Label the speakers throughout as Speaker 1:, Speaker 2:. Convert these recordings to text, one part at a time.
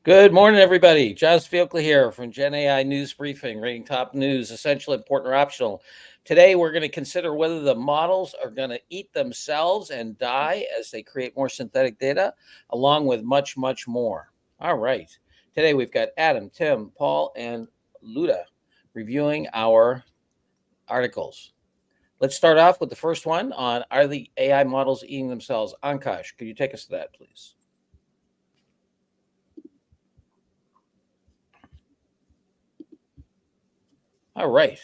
Speaker 1: Good morning, everybody. John Fiocla here from Gen AI News Briefing, rating top news, essential, important, or optional. Today, we're going to consider whether the models are going to eat themselves and die as they create more synthetic data, along with much, much more. All right. Today, we've got Adam, Tim, Paul, and Luda reviewing our articles. Let's start off with the first one on are the AI models eating themselves? Ankash, could you take us to that, please? All right.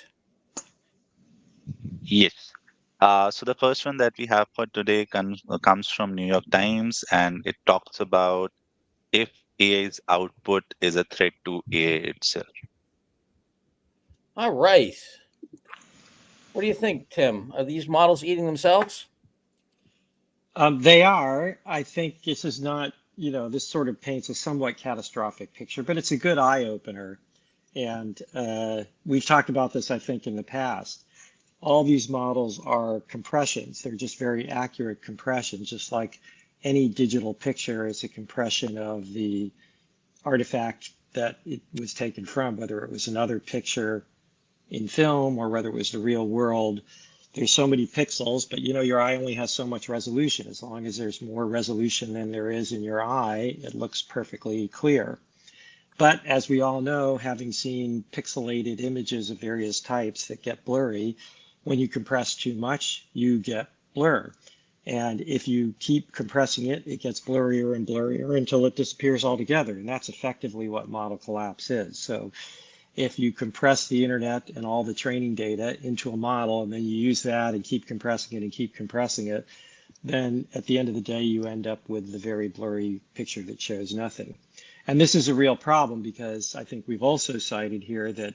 Speaker 2: Yes. So the first one that we have for today comes from New York Times, and it talks about if AI's output is a threat to AI itself.
Speaker 1: All right. What do you think, Tim? Are these models eating themselves?
Speaker 3: They are. I think this is not, this sort of paints a somewhat catastrophic picture, but it's a good eye opener. And we've talked about this, I think, in the past. All these models are compressions. They're just very accurate compressions, just like any digital picture is a compression of the artifact that it was taken from, whether it was another picture in film or whether it was the real world. There's so many pixels, but your eye only has so much resolution. As long as there's more resolution than there is in your eye, it looks perfectly clear. But as we all know, having seen pixelated images of various types that get blurry, when you compress too much, you get blur. And if you keep compressing it, it gets blurrier and blurrier until it disappears altogether. And that's effectively what model collapse is. So if you compress the internet and all the training data into a model, and then you use that and keep compressing it and keep compressing it, then at the end of the day, you end up with the very blurry picture that shows nothing. And this is a real problem because I think we've also cited here that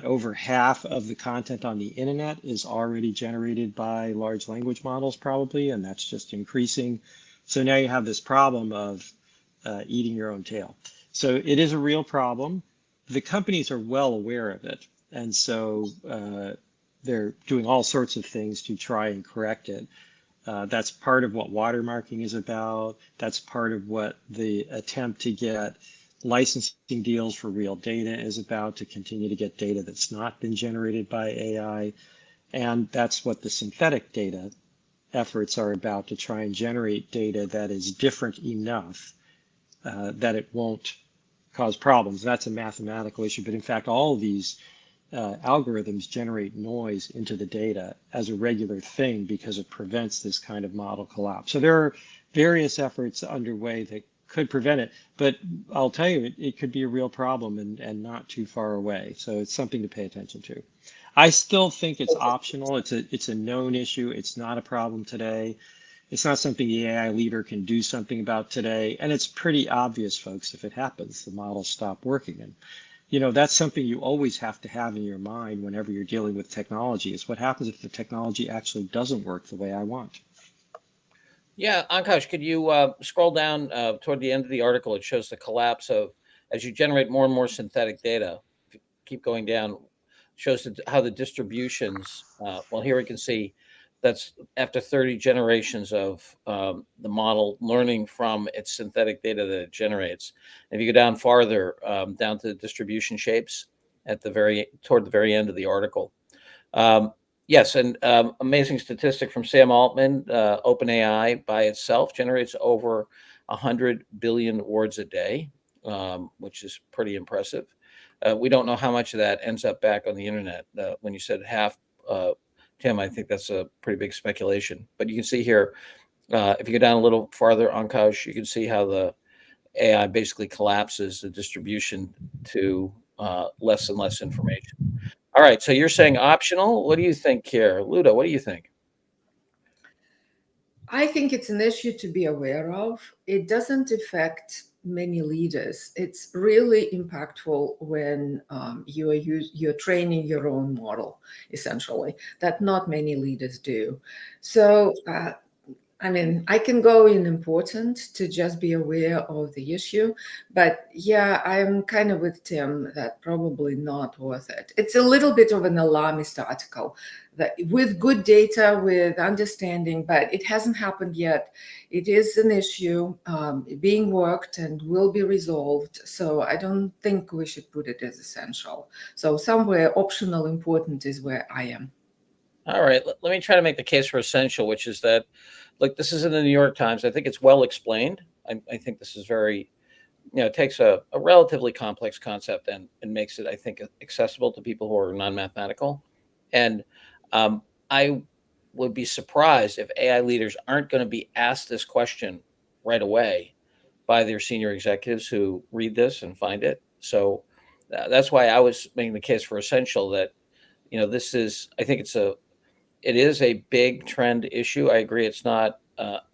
Speaker 3: over half of the content on the internet is already generated by large language models probably, and that's just increasing. So now you have this problem of eating your own tail. So it is a real problem. The companies are well aware of it, and so they're doing all sorts of things to try and correct it. That's part of what watermarking is about. That's part of what the attempt to get licensing deals for real data is about, to continue to get data that's not been generated by AI. And that's what the synthetic data efforts are about, to try and generate data that is different enough that it won't cause problems. That's a mathematical issue. But in fact, all of these algorithms generate noise into the data as a regular thing because it prevents this kind of model collapse. So there are various efforts underway that could prevent it, but I'll tell you, it could be a real problem and not too far away. So it's something to pay attention to. I still think it's optional. It's a known issue. It's not a problem today. It's not something the AI leader can do something about today. And it's pretty obvious, folks, if it happens, the models stop working. And that's something you always have to have in your mind whenever you're dealing with technology, is what happens if the technology actually doesn't work the way I want.
Speaker 1: Yeah, Ankash, could you scroll down toward the end of the article? It shows the collapse of as you generate more and more synthetic data. If you keep going down, shows how the distributions. Well, here we can see that's after 30 generations of the model learning from its synthetic data that it generates. If you go down farther, down to the distribution shapes at the toward the very end of the article. Um, yes, and amazing statistic from Sam Altman. OpenAI by itself generates over 100 billion words a day, which is pretty impressive. We don't know how much of that ends up back on the internet. When you said half, Tim, I think that's a pretty big speculation. But you can see here, if you go down a little farther on Couch, you can see how the AI basically collapses the distribution to less and less information. All right, so you're saying optional. What do you think here? Luda, what do you think?
Speaker 4: I think it's an issue to be aware of. It doesn't affect many leaders. It's really impactful when you're training your own model, essentially, that not many leaders do. So I mean, I can go in important to just be aware of the issue, but yeah, I'm kind of with Tim that probably not worth it. It's a little bit of an alarmist article that with good data, with understanding, but it hasn't happened yet. It is an issue being worked and will be resolved. So I don't think we should put it as essential. So somewhere optional important is where I am.
Speaker 1: All right, let me try to make the case for essential, which is that, look, this is in the New York Times. I think it's well explained. I think this is very, it takes a relatively complex concept and makes it, I think, accessible to people who are non-mathematical. And I would be surprised if AI leaders aren't going to be asked this question right away by their senior executives who read this and find it. So that's why I was making the case for essential that, this is, I think it is a big trend issue. I agree it's not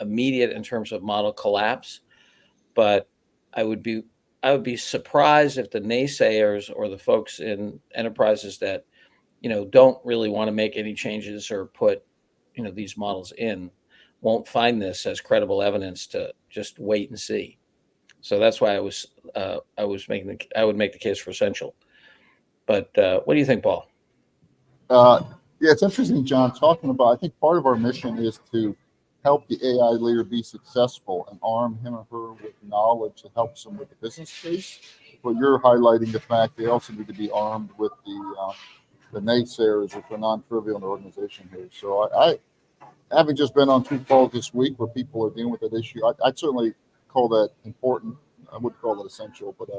Speaker 1: immediate in terms of model collapse, but I would be surprised if the naysayers or the folks in enterprises that don't really want to make any changes or put these models in won't find this as credible evidence to just wait and see. So that's why I would make the case for essential. But what do you think, Paul?
Speaker 5: Yeah, it's interesting, John, talking about. I think part of our mission is to help the AI leader be successful and arm him or her with knowledge that helps them with the business case. But you're highlighting the fact they also need to be armed with the naysayers, which are non-trivial in the organization here. So I having just been on 2 calls this week where people are dealing with that issue, I'd certainly call that important. I wouldn't call it essential, but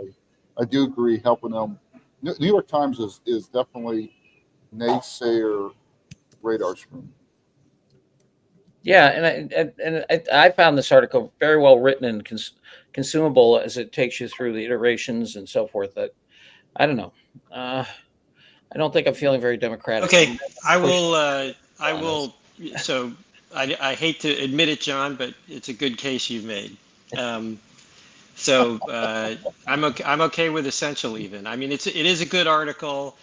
Speaker 5: I do agree helping them. New York Times is definitely naysayer radar screen.
Speaker 1: Yeah, I found this article very well written and consumable as it takes you through the iterations and so forth. That I don't know. I don't think I'm feeling very democratic.
Speaker 3: Okay, I will. So I hate to admit it, John, but it's a good case you've made. So I'm okay with essential even. I mean, it is a good article.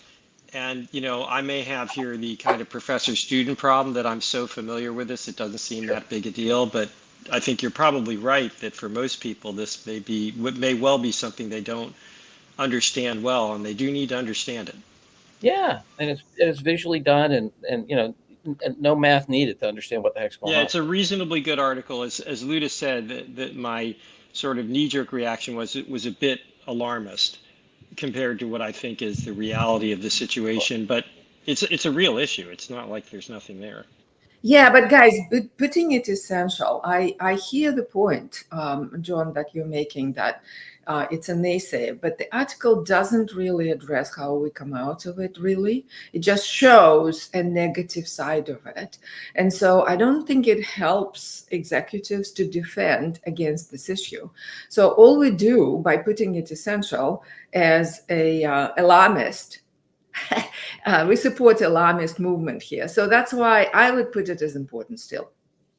Speaker 3: And, I may have here the kind of professor-student problem that I'm so familiar with this, it doesn't seem that big a deal. But I think you're probably right that for most people, this may well be something they don't understand well, and they do need to understand it.
Speaker 1: Yeah, and it's visually done, and no math needed to understand what the heck's going
Speaker 3: Yeah,
Speaker 1: on.
Speaker 3: it's a reasonably good article. As Luda said, that my sort of knee-jerk reaction was it was a bit alarmist compared to what I think is the reality of the situation. But it's a real issue. It's not like there's nothing there.
Speaker 4: Yeah, but guys, putting it essential, I hear the point, John, that you're making, that it's a naysayer, but the article doesn't really address how we come out of it, really. It just shows a negative side of it. And so I don't think it helps executives to defend against this issue. So all we do by putting it essential as a alarmist, we support alarmist movement here. So that's why I would put it as important still.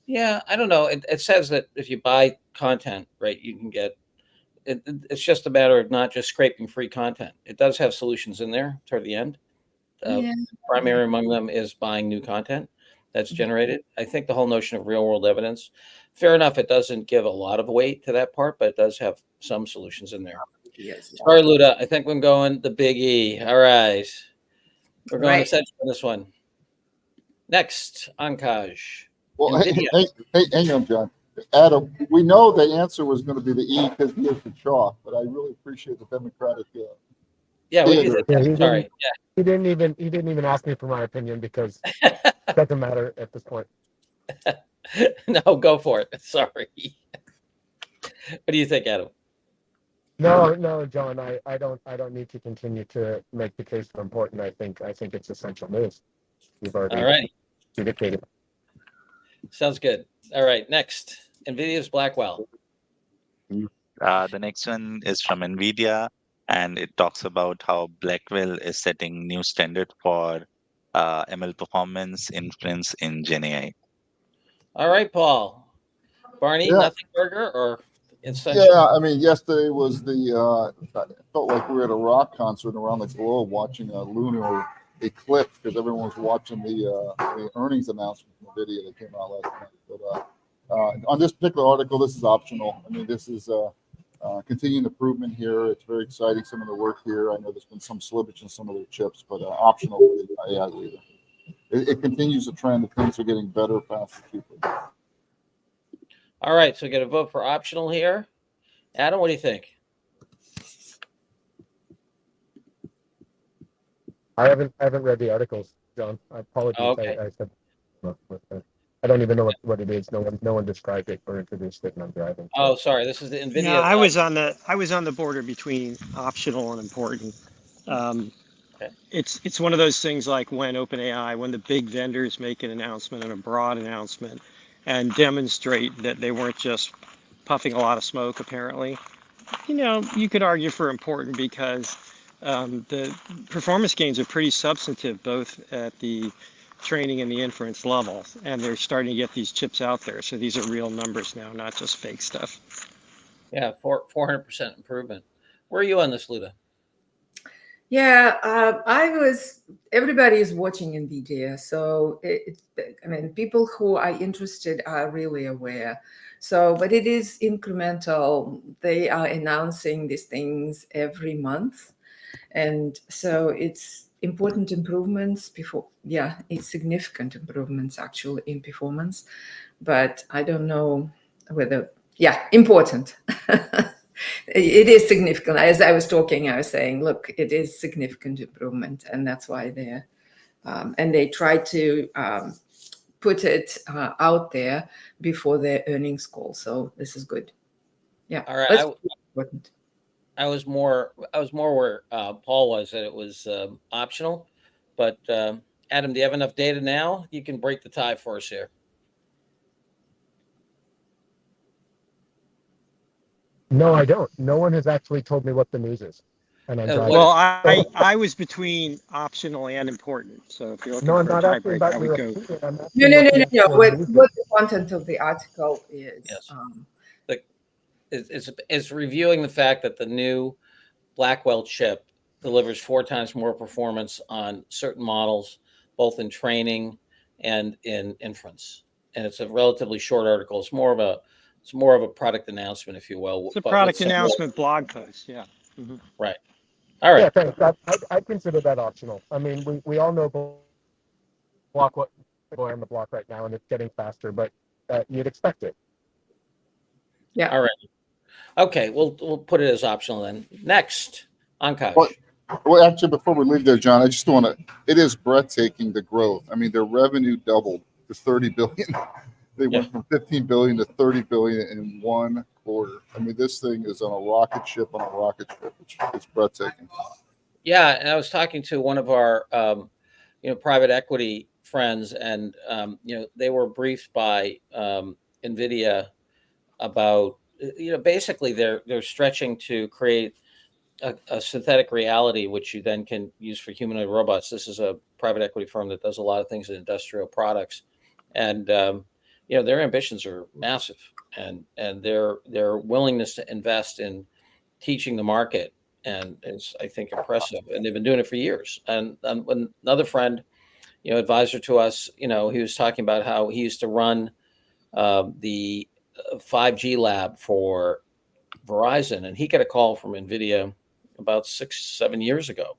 Speaker 1: Yeah, I don't know. It says that if you buy content, right, you can get it's just a matter of not just scraping free content. It does have solutions in there toward the end.
Speaker 4: Yeah.
Speaker 1: Primary among them is buying new content that's generated. I think the whole notion of real world evidence, fair enough, it doesn't give a lot of weight to that part, but it does have some solutions in there.
Speaker 4: Yes.
Speaker 1: Sorry, Luda. I think I'm going the big E. All right. We're going
Speaker 4: Right.
Speaker 1: essential on this one. Next, Ankaj.
Speaker 5: Well,
Speaker 1: Nvidia.
Speaker 5: hang on, John. Adam, we know the answer was going to be the E because he is the chalk, but I really appreciate the democratic.
Speaker 1: Yeah, what do you think?
Speaker 6: Yeah,
Speaker 1: Sorry.
Speaker 6: he didn't even ask me for my opinion because it doesn't matter at this point.
Speaker 1: No, go for it. Sorry. What do you think, Adam?
Speaker 6: No, John. I don't need to continue to make the case for important. I think it's essential news. You've already
Speaker 1: All right.
Speaker 6: indicated.
Speaker 1: Sounds good. All right. Next, Nvidias Blackwell.
Speaker 2: The next one is from Nvidia, and it talks about how Blackwell is setting new standard for ML performance inference in Gen AI.
Speaker 1: All right, Paul. Barney,
Speaker 5: Yeah.
Speaker 1: nothing burger or essential?
Speaker 5: Yeah, I mean, yesterday was I felt like we were at a rock concert around the globe watching a lunar eclipse because everyone was watching the earnings announcement from Nvidia that came out last night. But On this particular article, this is optional. I mean, this is continuing improvement here. It's very exciting, some of the work here. I know there's been some slippage in some of their chips, but optional for the AI leader. It continues the trend that things are getting better, faster, cheaper.
Speaker 1: All right, so get a vote for optional here. Adam, what do you think?
Speaker 6: I haven't read the articles, John. I apologize.
Speaker 1: Okay.
Speaker 6: I said I don't even know what it is. No one described it or introduced it, and I'm driving. So.
Speaker 1: Oh, sorry. This is the Nvidia.
Speaker 3: Yeah, I was on the border between optional and important.
Speaker 1: Okay.
Speaker 3: It's one of those things like when the big vendors make an announcement and a broad announcement and demonstrate that they weren't just puffing a lot of smoke, apparently. You could argue for important because the performance gains are pretty substantive, both at the training and the inference level, and they're starting to get these chips out there. So these are real numbers now, not just fake stuff.
Speaker 1: Yeah, 400% improvement. Where are you on this, Luda?
Speaker 4: Yeah, everybody is watching Nvidia. So, I mean, people who are interested are really aware. So, but it is incremental. They are announcing these things every month. And so it's important improvements before, yeah, it's significant improvements actually in performance. But I don't know whether, yeah, important. It is significant. As I was talking, I was saying, look, it is significant improvement, and that's why they're and they try to put it out there before their earnings call. So this is good. Yeah.
Speaker 1: All right.
Speaker 4: Important.
Speaker 1: I was more where Paul was, that it was optional. But Adam, do you have enough data now? You can break the tie for us here.
Speaker 6: No, I don't. No one has actually told me what the news is. And I'm driving.
Speaker 3: Well, I was between optional and important. So if you're looking
Speaker 6: No, I'm
Speaker 3: for a
Speaker 6: not asking
Speaker 3: tiebreaker,
Speaker 6: about
Speaker 3: I would
Speaker 6: your
Speaker 3: go.
Speaker 6: opinion. I'm asking
Speaker 4: No.
Speaker 6: what the news
Speaker 4: What
Speaker 6: is.
Speaker 4: the content of the article is.
Speaker 1: Yes. It's reviewing the fact that the new Blackwell chip delivers 4 times more performance on certain models, both in training and in inference. And it's a relatively short article. It's more of a product announcement, if you will.
Speaker 3: It's a
Speaker 1: but
Speaker 3: product announcement blog post. Yeah. Mm-hmm.
Speaker 1: Right. All right.
Speaker 6: Yeah, thanks. I consider that optional. I mean, we all know Blackwell on the block right now, and it's getting faster, but you'd expect it.
Speaker 4: Yeah.
Speaker 1: All right. Okay, we'll put it as optional then. Next, Ankash.
Speaker 5: Well, actually, before we leave there, John, I just want to. It is breathtaking, the growth. I mean, their revenue doubled to 30 billion. They went from 15 billion to 30 billion in 1 quarter. I mean, this thing is on a rocket ship on a rocket ship. It's breathtaking.
Speaker 1: Yeah, and I was talking to one of our private equity friends, and they were briefed by Nvidia about basically they're stretching to create a synthetic reality, which you then can use for humanoid robots. This is a private equity firm that does a lot of things in industrial products, and their ambitions are massive, and their willingness to invest in teaching the market and is, I think, impressive. And they've been doing it for years. And when another friend, advisor to us, he was talking about how he used to run the 5G lab for Verizon, and he got a call from Nvidia about 6-7 years ago,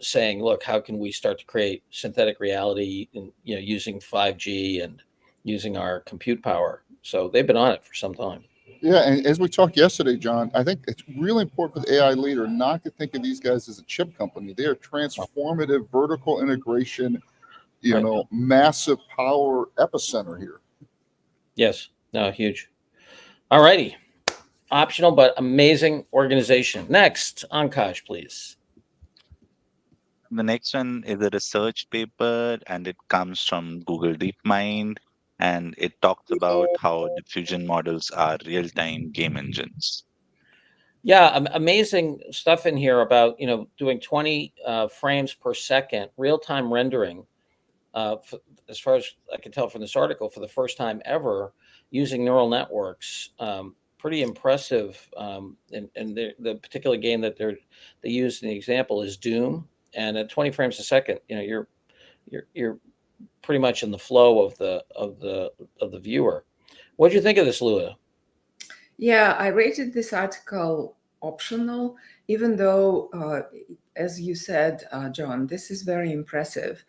Speaker 1: saying, "Look, how can we start to create synthetic reality, using 5G and using our compute power?" So they've been on it for some time.
Speaker 5: Yeah, and as we talked yesterday, John, I think it's really important for the AI leader not to think of these guys as a chip company. They are transformative vertical integration, massive power epicenter here.
Speaker 1: Yes, no, huge. All righty. Optional, but amazing organization. Next, Ankash, please.
Speaker 2: The next one is a research paper, and it comes from Google DeepMind, and it talks about how diffusion models are real-time game engines.
Speaker 1: Yeah, amazing stuff in here about doing 20 frames per second real-time rendering. As far as I can tell from this article, for the first time ever, using neural networks. Pretty impressive. And the particular game that they used in the example is Doom, and at 20 frames a second, you're pretty much in the flow of the viewer. What do you think of this, Lua?
Speaker 4: Yeah, I rated this article optional, even though, as you said, John, this is very impressive.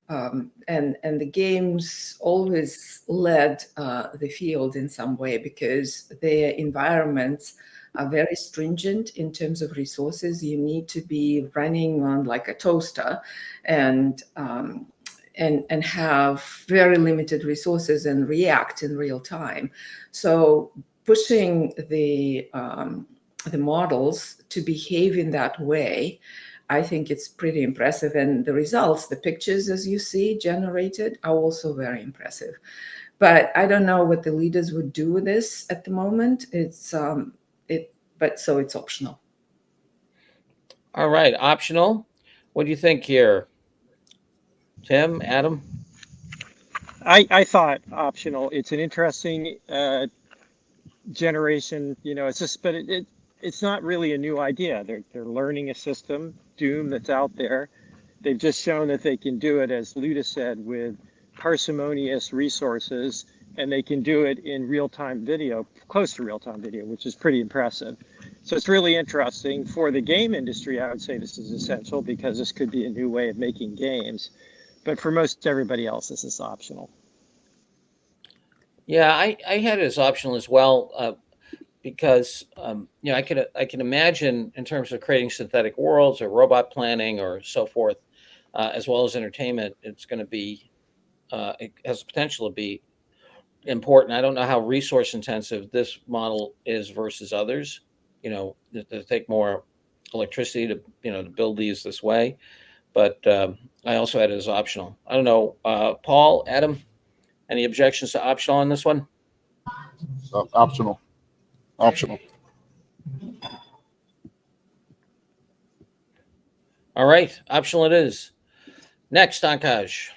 Speaker 4: And the games always led the field in some way because their environments are very stringent in terms of resources. You need to be running on like a toaster and have very limited resources and react in real time. So pushing the models to behave in that way, I think it's pretty impressive. And the results, the pictures, as you see, generated are also very impressive. But I don't know what the leaders would do with this at the moment. But so it's optional.
Speaker 1: All right, optional. What do you think here, Tim, Adam?
Speaker 3: I thought optional. It's an interesting generation. It's just, but it's not really a new idea. They're learning a system, Doom, that's out there. They've just shown that they can do it, as Luda said, with parsimonious resources, and they can do it in real-time video, close to real-time video, which is pretty impressive. So it's really interesting. For the game industry, I would say this is essential because this could be a new way of making games. But for most everybody else, this is optional.
Speaker 1: Yeah, I had it as optional as well because I can imagine in terms of creating synthetic worlds or robot planning or so forth, as well as entertainment, it's going to be it has the potential to be important. I don't know how resource intensive this model is versus others. To take more electricity to build these this way. But I also had it as optional. I don't know, Paul, Adam, any objections to optional on this one?
Speaker 5: Optional. Optional.
Speaker 1: All right, optional it is. Next, Ankaj.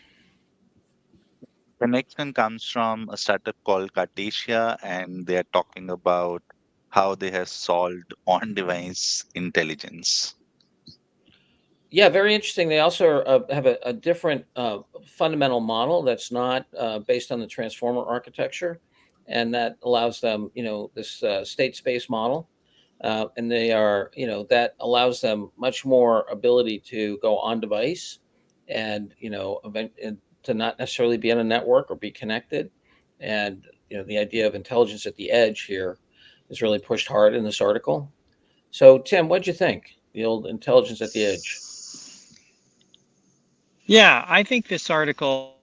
Speaker 2: The next one comes from a startup called Cartesia, and they are talking about how they have solved on-device intelligence.
Speaker 1: Yeah, very interesting. They also have a different fundamental model that's not based on the transformer architecture, and that allows them, this state space model, and they are, that allows them much more ability to go on device, and and to not necessarily be on a network or be connected, and the idea of intelligence at the edge here is really pushed hard in this article. So, Tim, what'd you think? The old intelligence at the edge.
Speaker 3: Yeah, I think this article,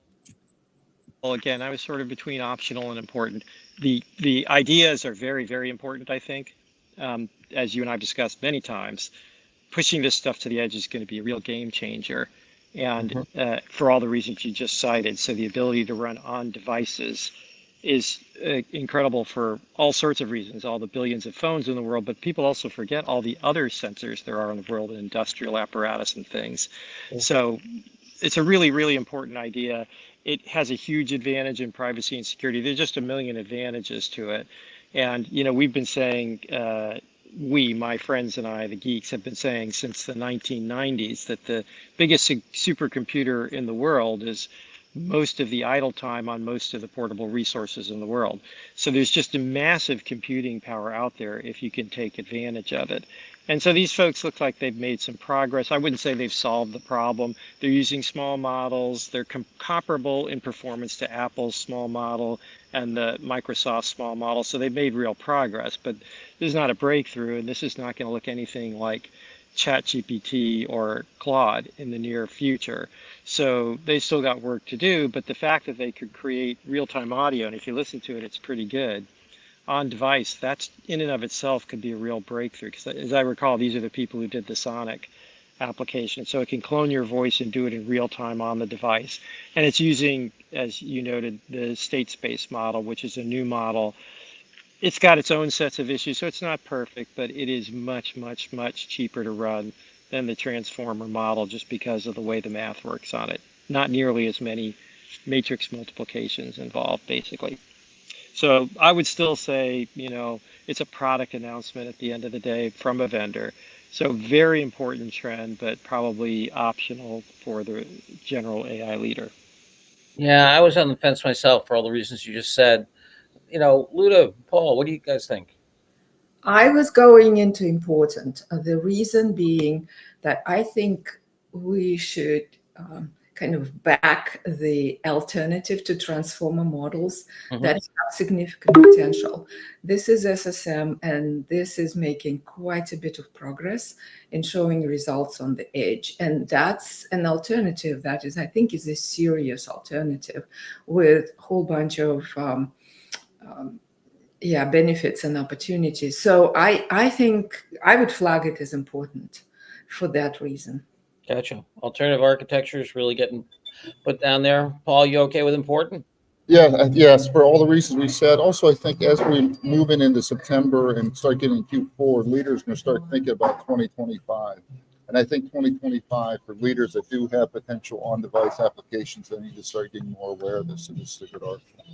Speaker 3: again, I was sort of between optional and important. The ideas are very, very important, I think. As you and I've discussed many times, pushing this stuff to the edge is going to be a real game changer. And for all the reasons you just cited, so the ability to run on devices is incredible for all sorts of reasons, all the billions of phones in the world, but people also forget all the other sensors there are in the world, industrial apparatus and things. So it's a really, really important idea. It has a huge advantage in privacy and security. There's just a million advantages to it. And, we've been saying, my friends and I, the geeks, have been saying since the 1990s that the biggest supercomputer in the world is most of the idle time on most of the portable resources in the world. So there's just a massive computing power out there if you can take advantage of it. And so these folks look like they've made some progress. I wouldn't say they've solved the problem. They're using small models. They're comparable in performance to Apple's small model and the Microsoft small model. So they've made real progress, but this is not a breakthrough, and this is not going to look anything like ChatGPT or Claude in the near future. So they still got work to do, but the fact that they could create real-time audio, and if you listen to it, it's pretty good, on device, that's in and of itself could be a real breakthrough. Because as I recall, these are the people who did the Sonic application. So it can clone your voice and do it in real time on the device. And it's using, as you noted, the state space model, which is a new model. It's got its own sets of issues, so it's not perfect, but it is much, much, much cheaper to run than the transformer model just because of the way the math works on it. Not nearly as many matrix multiplications involved, basically. So I would still say, it's a product announcement at the end of the day from a vendor. So very important trend, but probably optional for the general AI leader.
Speaker 1: Yeah, I was on the fence myself for all the reasons you just said. Luda, Paul, what do you guys think?
Speaker 4: I was going into important. The reason being that I think we should kind of back the alternative to transformer models that have significant potential. This is SSM, and this is making quite a bit of progress in showing results on the edge. And that's an alternative that is, I think, is a serious alternative with a whole bunch of benefits and opportunities. So I think I would flag it as important for that reason.
Speaker 1: Gotcha. Alternative architecture is really getting put down there. Paul, you okay with important?
Speaker 5: Yeah, yes, for all the reasons we said. Also, I think as we move into September and start getting Q4, leaders are going to start thinking about 2025. And I think 2025 for leaders that do have potential on-device applications, they need to start getting more aware of this. And this is a good article.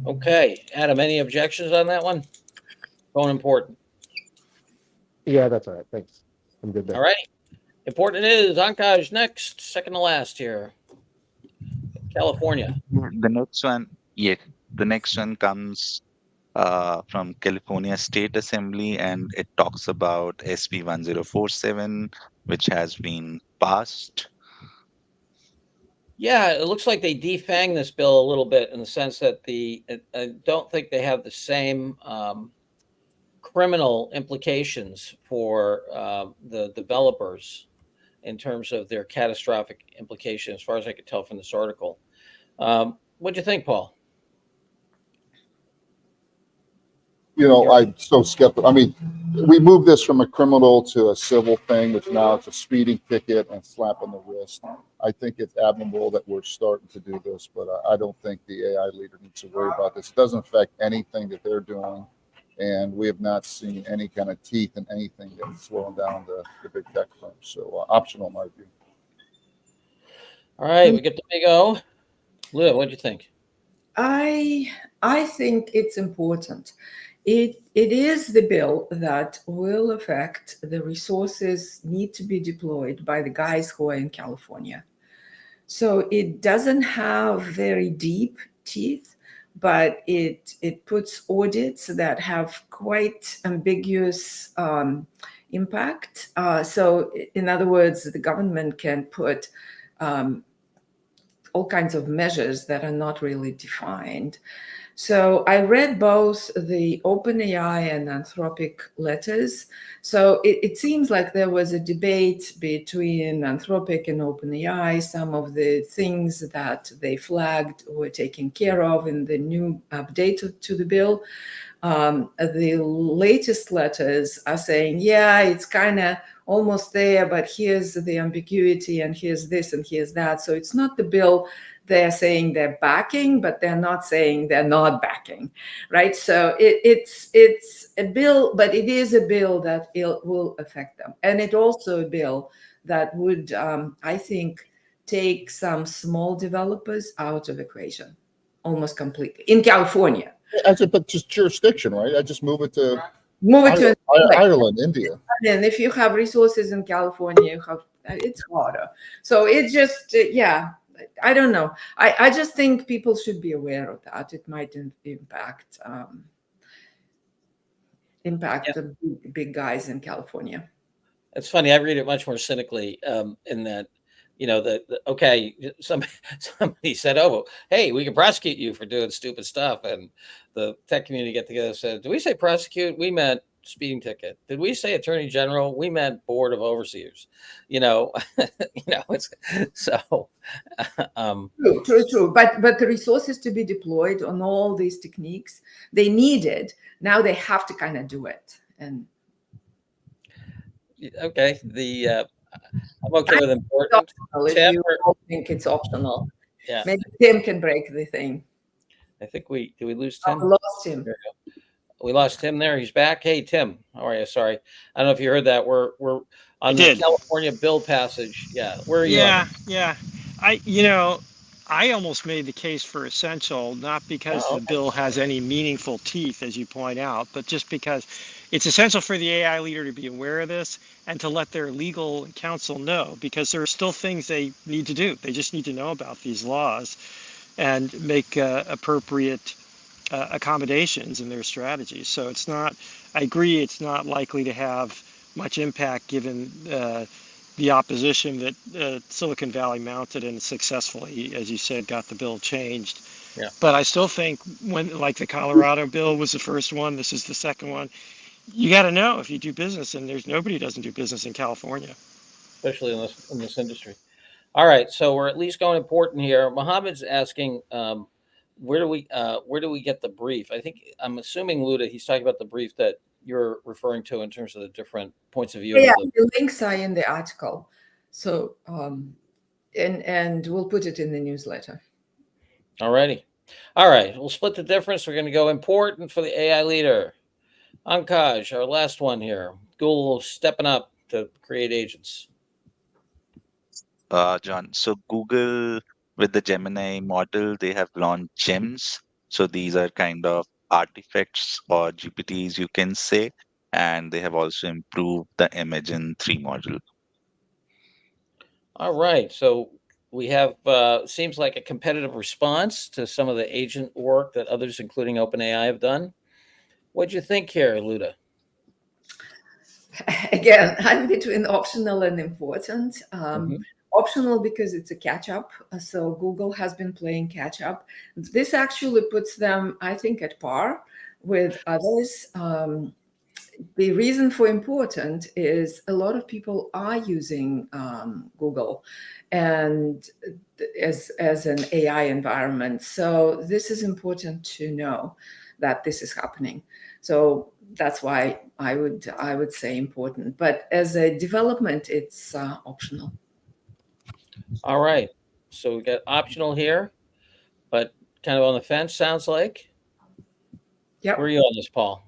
Speaker 1: Okay, Adam, any objections on that one? Going important.
Speaker 6: Yeah, that's all right. Thanks. I'm good there.
Speaker 1: All right. Important is Ankaj next, second to last here. California.
Speaker 2: The next one, the next one comes from California State Assembly, and it talks about SB 1047, which has been passed.
Speaker 1: Yeah, it looks like they defanged this bill a little bit in the sense that I don't think they have the same criminal implications for the developers in terms of their catastrophic implication, as far as I could tell from this article. What'd you think, Paul?
Speaker 5: I'm so skeptical. I mean, we moved this from a criminal to a civil thing, which now it's a speeding ticket and slap on the wrist. I think it's admirable that we're starting to do this, but I don't think the AI leader needs to worry about this. It doesn't affect anything that they're doing, and we have not seen any kind of teeth in anything that's slowing down the big tech firms. So optional, in my view.
Speaker 1: All right, we get the big O. Lou, what'd you think?
Speaker 4: I think it's important. It is the bill that will affect the resources need to be deployed by the guys who are in California. So it doesn't have very deep teeth, but it puts audits that have quite ambiguous impact. So in other words, the government can put all kinds of measures that are not really defined. So I read both the OpenAI and Anthropic letters. So it seems like there was a debate between Anthropic and OpenAI. Some of the things that they flagged were taken care of in the new update to the bill. The latest letters are saying, yeah, it's kind of almost there, but here's the ambiguity and here's this and here's that. So it's not the bill they're saying they're backing, but they're not saying they're not backing, right? So it's a bill, but it is a bill that will affect them. And it's also a bill that would, I think, take some small developers out of equation almost completely in California.
Speaker 5: But just jurisdiction, right? I just move it to Ireland, India.
Speaker 4: And if you have resources in California, it's harder. So it's just, I don't know. I just think people should be aware of that. It might impact the big guys in California.
Speaker 1: It's funny. I read it much more cynically in that, somebody said, oh, hey, we can prosecute you for doing stupid stuff. And the tech community get together and said, did we say prosecute? We meant speeding ticket. Did we say attorney general? We meant board of overseers. It's so.
Speaker 4: True. But the resources to be deployed on all these techniques, they needed. Now they have to kind of do it. And
Speaker 1: okay, I'm okay with important.
Speaker 4: If
Speaker 1: Tim,
Speaker 4: you don't think it's optional,
Speaker 1: yeah,
Speaker 4: maybe Tim can break the thing.
Speaker 1: I think did we lose Tim?
Speaker 4: I lost him.
Speaker 1: We lost Tim there. He's back. Hey, Tim, how are you? Sorry, I don't know if you heard that. We're on the California bill passage. Yeah, where are you?
Speaker 3: Yeah. I almost made the case for essential, not because the bill has any meaningful teeth, as you point out, but just because it's essential for the AI leader to be aware of this and to let their legal counsel know, because there are still things they need to do. They just need to know about these laws and make appropriate accommodations in their strategies. So it's not, I agree, it's not likely to have much impact given the opposition that Silicon Valley mounted and successfully, as you said, got the bill changed.
Speaker 1: Yeah.
Speaker 3: But I still think when, like the Colorado bill was the first one, this is the second one, you got to know if you do business, and there's nobody who doesn't do business in California.
Speaker 1: Especially in this industry. All right, so we're at least going important here. Mohammed's asking, where do we get the brief? I'm assuming, Luda, he's talking about the brief that you're referring to in terms of the different points of view.
Speaker 4: Yeah, the links are in the article. So, and we'll put it in the newsletter.
Speaker 1: All righty. All right, we'll split the difference. We're going to go important for the AI leader. Ankaj, our last one here. Google stepping up to create agents.
Speaker 2: John, so Google with the Gemini model, they have launched gems. So these are kind of artifacts or GPTs, you can say, and they have also improved the Imagen 3 model.
Speaker 1: All right, so we have seems like a competitive response to some of the agent work that others, including OpenAI, have done. What'd you think here, Luda?
Speaker 4: Again, I'm between optional and important. Optional because it's a catch-up. So Google has been playing catch-up. This actually puts them, I think, at par with others. The reason for important is a lot of people are using Google and as an AI environment. So this is important to know that this is happening. So that's why I would say important. But as a development, it's optional.
Speaker 1: All right, so we got optional here, but kind of on the fence, sounds like.
Speaker 4: Yep.
Speaker 1: Where are you on this, Paul?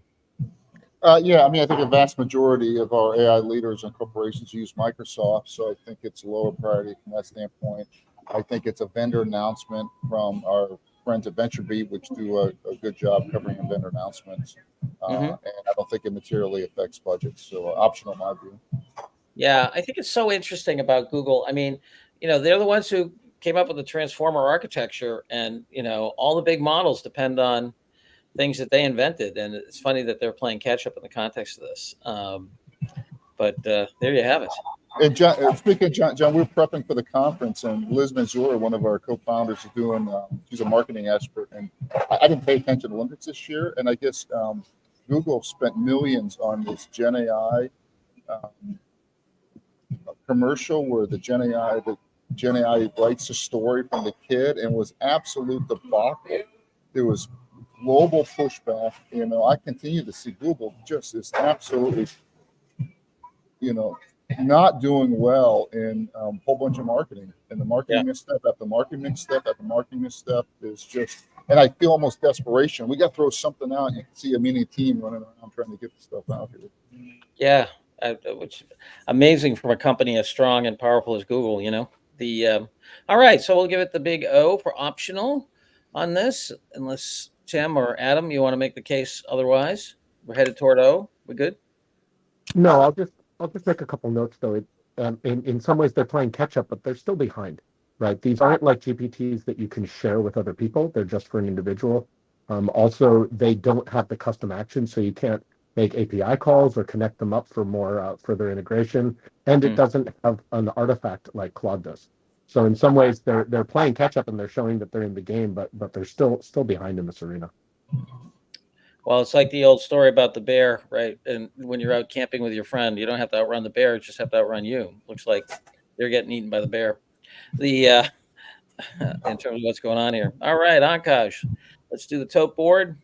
Speaker 5: Yeah, I mean, I think a vast majority of our AI leaders and corporations use Microsoft, so I think it's a lower priority from that standpoint. I think it's a vendor announcement from our friends at VentureBeat, which do a good job covering vendor announcements, and I don't think it materially affects budgets. So optional, in my view.
Speaker 1: Yeah, I think it's so interesting about Google. I mean, they're the ones who came up with the transformer architecture, and all the big models depend on things that they invented, and it's funny that they're playing catch up in the context of this. But there you have it.
Speaker 5: And John, speaking of John, we were prepping for the conference, and Liz Manzura, one of our co-founders, is doing. She's a marketing expert, and I didn't pay attention to Olympics this year, and I guess Google spent millions on this Gen AI commercial where the Gen AI writes a story from the kid, and was absolute debacle. There was global pushback. I continue to see Google just is absolutely, not doing well in a whole bunch of marketing, and the marketing misstep after marketing misstep after marketing misstep is just, and I feel almost desperation. We got to throw something out. You can see a mini team running around trying to get the stuff out here.
Speaker 1: Yeah, which amazing from a company as strong and powerful as Google. All right, so we'll give it the big O for optional on this, unless Tim or Adam, you want to make the case otherwise. We're headed toward O. We good?
Speaker 6: No, I'll just make a couple notes though. In some ways they're playing catch up, but they're still behind, right? These aren't like GPTs that you can share with other people. They're just for an individual. Also, they don't have the custom action, so you can't make API calls or connect them up for more further integration. And it doesn't have an artifact like Claude does. So in some ways they're playing catch up and they're showing that they're in the game, but they're still behind in this arena.
Speaker 1: Well, it's like the old story about the bear, right? And when you're out camping with your friend, you don't have to outrun the bear; you just have to outrun you. Looks like they're getting eaten by the bear. In terms of what's going on here. All right, Ankash, let's do the tote board.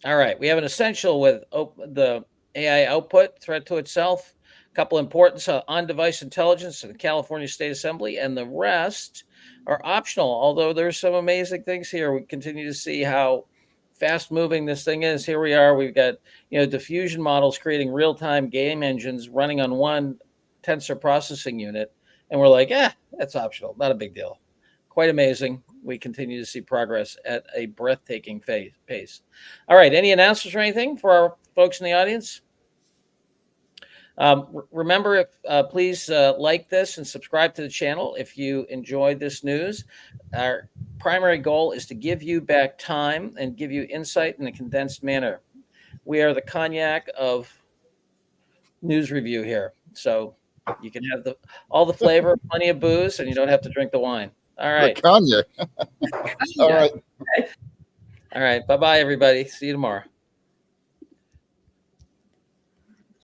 Speaker 1: All right, we have an essential with the AI output, threat to itself, a couple importance on-device intelligence in the California State Assembly, and the rest are optional, although there's some amazing things here. We continue to see how fast-moving this thing is. Here we are. We've got, diffusion models creating real-time game engines running on one tensor processing unit, and we're like, that's optional, not a big deal. Quite amazing. We continue to see progress at a breathtaking pace. All right, any announcements or anything for our folks in the audience? Remember, if please like this and subscribe to the channel if you enjoyed this news. Our primary goal is to give you back time and give you insight in a condensed manner. We are the cognac of news review here, so you can have all the flavor, plenty of booze, and you don't have to drink the wine. All
Speaker 5: The
Speaker 1: right.
Speaker 5: cognac. All right.
Speaker 1: All right. Bye-bye, everybody. See you tomorrow.